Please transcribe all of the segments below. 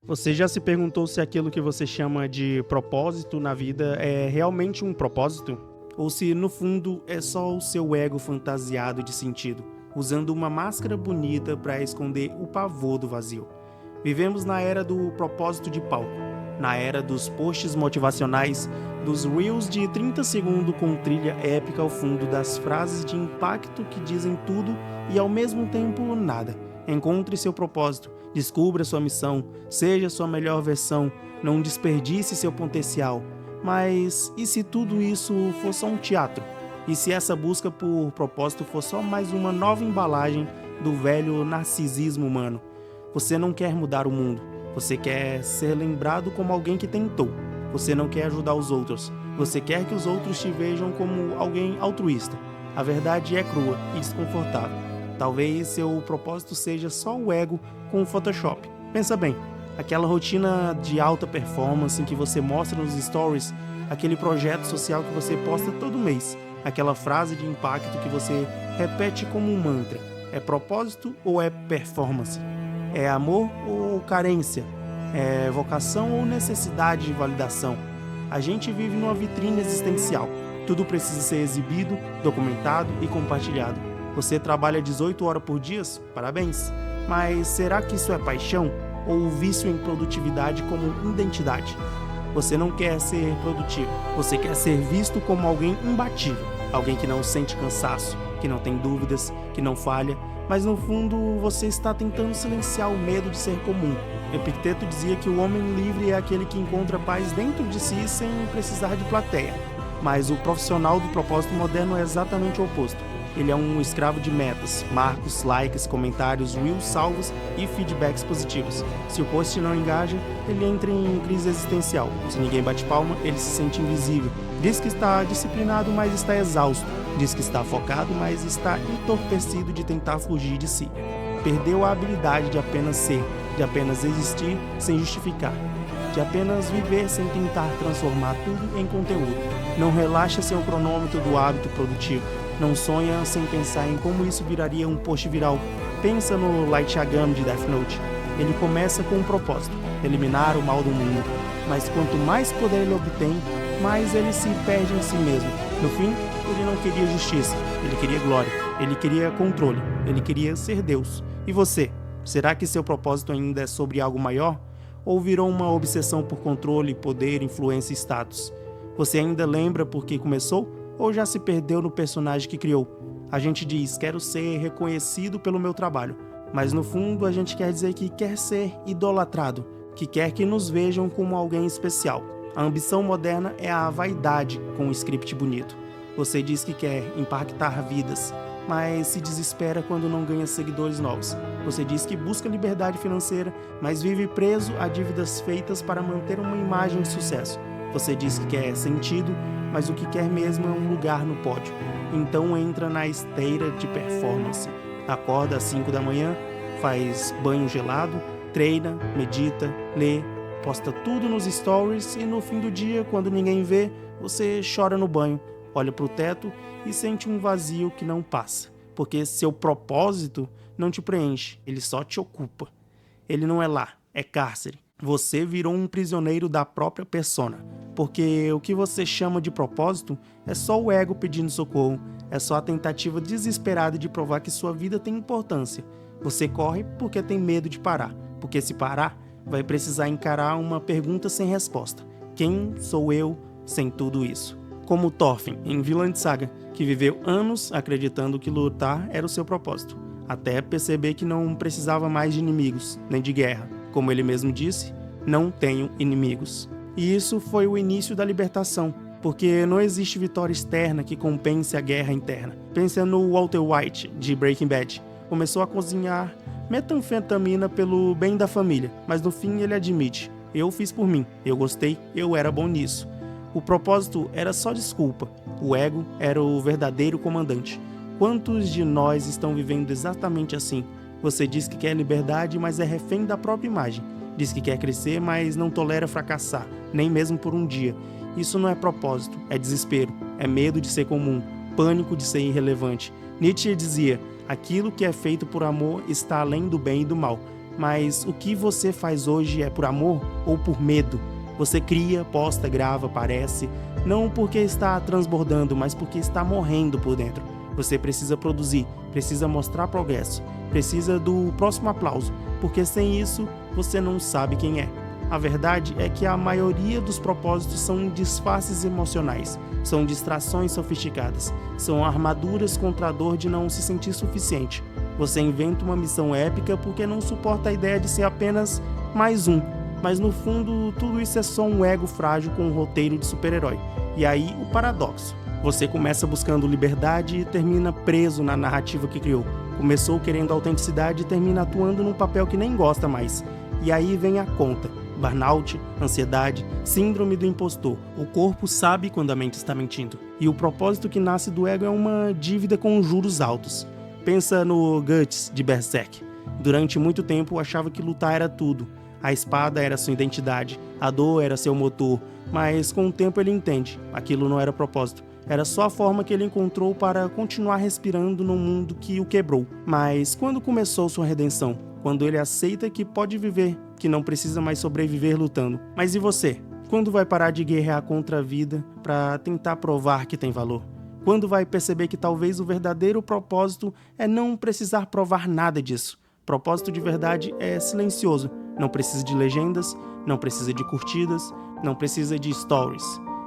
Você já se perguntou se aquilo que você chama de propósito na vida é realmente um propósito? Ou se, no fundo, é só o seu ego fantasiado de sentido, usando uma máscara bonita para esconder o pavor do vazio? Vivemos na era do propósito de palco, na era dos posts motivacionais, dos reels de 30 segundos com trilha épica ao fundo, das frases de impacto que dizem tudo e ao mesmo tempo nada. Encontre seu propósito, descubra sua missão, seja sua melhor versão, não desperdice seu potencial. Mas e se tudo isso for só um teatro? E se essa busca por propósito for só mais uma nova embalagem do velho narcisismo humano? Você não quer mudar o mundo, você quer ser lembrado como alguém que tentou. Você não quer ajudar os outros, você quer que os outros te vejam como alguém altruísta. A verdade é crua e desconfortável. Talvez seu propósito seja só o ego com o Photoshop. Pensa bem, aquela rotina de alta performance em que você mostra nos stories, aquele projeto social que você posta todo mês, aquela frase de impacto que você repete como um mantra. É propósito ou é performance? É amor ou carência? É vocação ou necessidade de validação? A gente vive numa vitrine existencial. Tudo precisa ser exibido, documentado e compartilhado. Você trabalha 18 horas por dia? Parabéns! Mas será que isso é paixão ou vício em produtividade como identidade? Você não quer ser produtivo, você quer ser visto como alguém imbatível, alguém que não sente cansaço, que não tem dúvidas, que não falha, mas no fundo você está tentando silenciar o medo de ser comum. Epicteto dizia que o homem livre é aquele que encontra paz dentro de si sem precisar de plateia. Mas o profissional do propósito moderno é exatamente o oposto. Ele é um escravo de metas, marcos, likes, comentários, reels salvos e feedbacks positivos. Se o post não engaja, ele entra em crise existencial. Se ninguém bate palma, ele se sente invisível. Diz que está disciplinado, mas está exausto. Diz que está focado, mas está entorpecido de tentar fugir de si. Perdeu a habilidade de apenas ser, de apenas existir sem justificar, de apenas viver sem tentar transformar tudo em conteúdo. Não relaxa seu cronômetro do hábito produtivo. Não sonha sem pensar em como isso viraria um post viral. Pensa no Light Yagami de Death Note. Ele começa com um propósito, eliminar o mal do mundo. Mas quanto mais poder ele obtém, mais ele se perde em si mesmo. No fim, ele não queria justiça, ele queria glória, ele queria controle, ele queria ser Deus. E você? Será que seu propósito ainda é sobre algo maior? Ou virou uma obsessão por controle, poder, influência e status? Você ainda lembra por que começou? Ou já se perdeu no personagem que criou? A gente diz, quero ser reconhecido pelo meu trabalho, mas no fundo a gente quer dizer que quer ser idolatrado, que quer que nos vejam como alguém especial. A ambição moderna é a vaidade com um script bonito. Você diz que quer impactar vidas, mas se desespera quando não ganha seguidores novos. Você diz que busca liberdade financeira, mas vive preso a dívidas feitas para manter uma imagem de sucesso. Você diz que quer sentido, mas o que quer mesmo é um lugar no pódio. Então entra na esteira de performance. Acorda às 5 da manhã, faz banho gelado, treina, medita, lê, posta tudo nos stories e no fim do dia, quando ninguém vê, você chora no banho, olha para o teto e sente um vazio que não passa. Porque seu propósito não te preenche, ele só te ocupa. Ele não é lá, é cárcere. Você virou um prisioneiro da própria persona, porque o que você chama de propósito é só o ego pedindo socorro, é só a tentativa desesperada de provar que sua vida tem importância. Você corre porque tem medo de parar, porque se parar, vai precisar encarar uma pergunta sem resposta. Quem sou eu sem tudo isso? Como Thorfinn, em Vinland Saga, que viveu anos acreditando que lutar era o seu propósito, até perceber que não precisava mais de inimigos, nem de guerra. Como ele mesmo disse, não tenho inimigos. E isso foi o início da libertação, porque não existe vitória externa que compense a guerra interna. Pensa no Walter White, de Breaking Bad. Começou a cozinhar metanfetamina pelo bem da família, mas no fim ele admite, eu fiz por mim, eu gostei, eu era bom nisso. O propósito era só desculpa, o ego era o verdadeiro comandante. Quantos de nós estão vivendo exatamente assim? Você diz que quer liberdade, mas é refém da própria imagem. Diz que quer crescer, mas não tolera fracassar, nem mesmo por um dia. Isso não é propósito, é desespero, é medo de ser comum, pânico de ser irrelevante. Nietzsche dizia, aquilo que é feito por amor está além do bem e do mal. Mas o que você faz hoje é por amor ou por medo? Você cria, posta, grava, aparece, não porque está transbordando, mas porque está morrendo por dentro. Você precisa produzir, precisa mostrar progresso, precisa do próximo aplauso, porque sem isso você não sabe quem é. A verdade é que a maioria dos propósitos são disfarces emocionais, são distrações sofisticadas, são armaduras contra a dor de não se sentir suficiente. Você inventa uma missão épica porque não suporta a ideia de ser apenas mais um, mas no fundo tudo isso é só um ego frágil com um roteiro de super-herói. E aí o paradoxo. Você começa buscando liberdade e termina preso na narrativa que criou. Começou querendo autenticidade e termina atuando num papel que nem gosta mais. E aí vem a conta. Burnout, ansiedade, síndrome do impostor. O corpo sabe quando a mente está mentindo. E o propósito que nasce do ego é uma dívida com juros altos. Pensa no Guts de Berserk. Durante muito tempo achava que lutar era tudo. A espada era sua identidade, a dor era seu motor. Mas com o tempo ele entende, aquilo não era propósito. Era só a forma que ele encontrou para continuar respirando num mundo que o quebrou. Mas quando começou sua redenção? Quando ele aceita que pode viver, que não precisa mais sobreviver lutando. Mas e você? Quando vai parar de guerrear contra a vida para tentar provar que tem valor? Quando vai perceber que talvez o verdadeiro propósito é não precisar provar nada disso? Propósito de verdade é silencioso. Não precisa de legendas, não precisa de curtidas, não precisa de stories.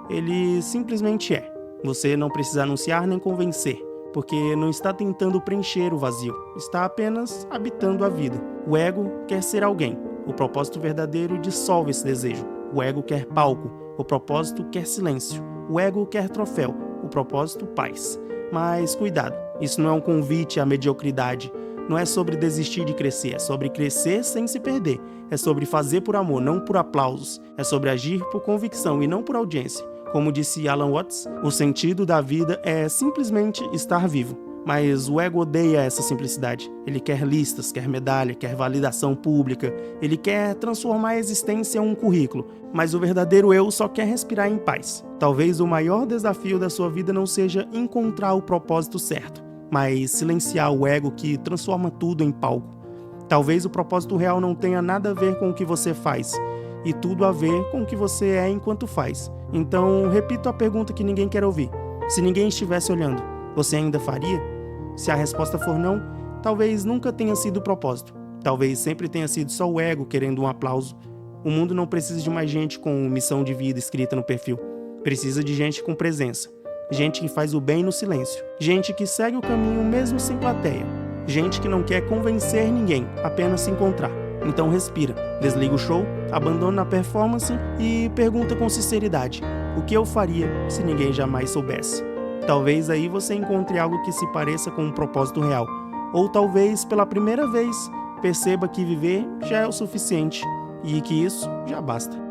Ele simplesmente é. Você não precisa anunciar nem convencer, porque não está tentando preencher o vazio, está apenas habitando a vida. O ego quer ser alguém. O propósito verdadeiro dissolve esse desejo. O ego quer palco. O propósito quer silêncio. O ego quer troféu. O propósito, paz. Mas cuidado, isso não é um convite à mediocridade. Não é sobre desistir de crescer, é sobre crescer sem se perder. É sobre fazer por amor, não por aplausos. É sobre agir por convicção e não por audiência. Como disse Alan Watts, o sentido da vida é simplesmente estar vivo. Mas o ego odeia essa simplicidade. Ele quer listas, quer medalha, quer validação pública. Ele quer transformar a existência em um currículo. Mas o verdadeiro eu só quer respirar em paz. Talvez o maior desafio da sua vida não seja encontrar o propósito certo, mas silenciar o ego que transforma tudo em palco. Talvez o propósito real não tenha nada a ver com o que você faz, e tudo a ver com o que você é enquanto faz. Então, repito a pergunta que ninguém quer ouvir. Se ninguém estivesse olhando, você ainda faria? Se a resposta for não, talvez nunca tenha sido o propósito. Talvez sempre tenha sido só o ego querendo um aplauso. O mundo não precisa de mais gente com missão de vida escrita no perfil. Precisa de gente com presença. Gente que faz o bem no silêncio. Gente que segue o caminho mesmo sem plateia. Gente que não quer convencer ninguém, apenas se encontrar. Então respira, desliga o show, abandona a performance e pergunta com sinceridade: o que eu faria se ninguém jamais soubesse? Talvez aí você encontre algo que se pareça com um propósito real. Ou talvez, pela primeira vez, perceba que viver já é o suficiente e que isso já basta.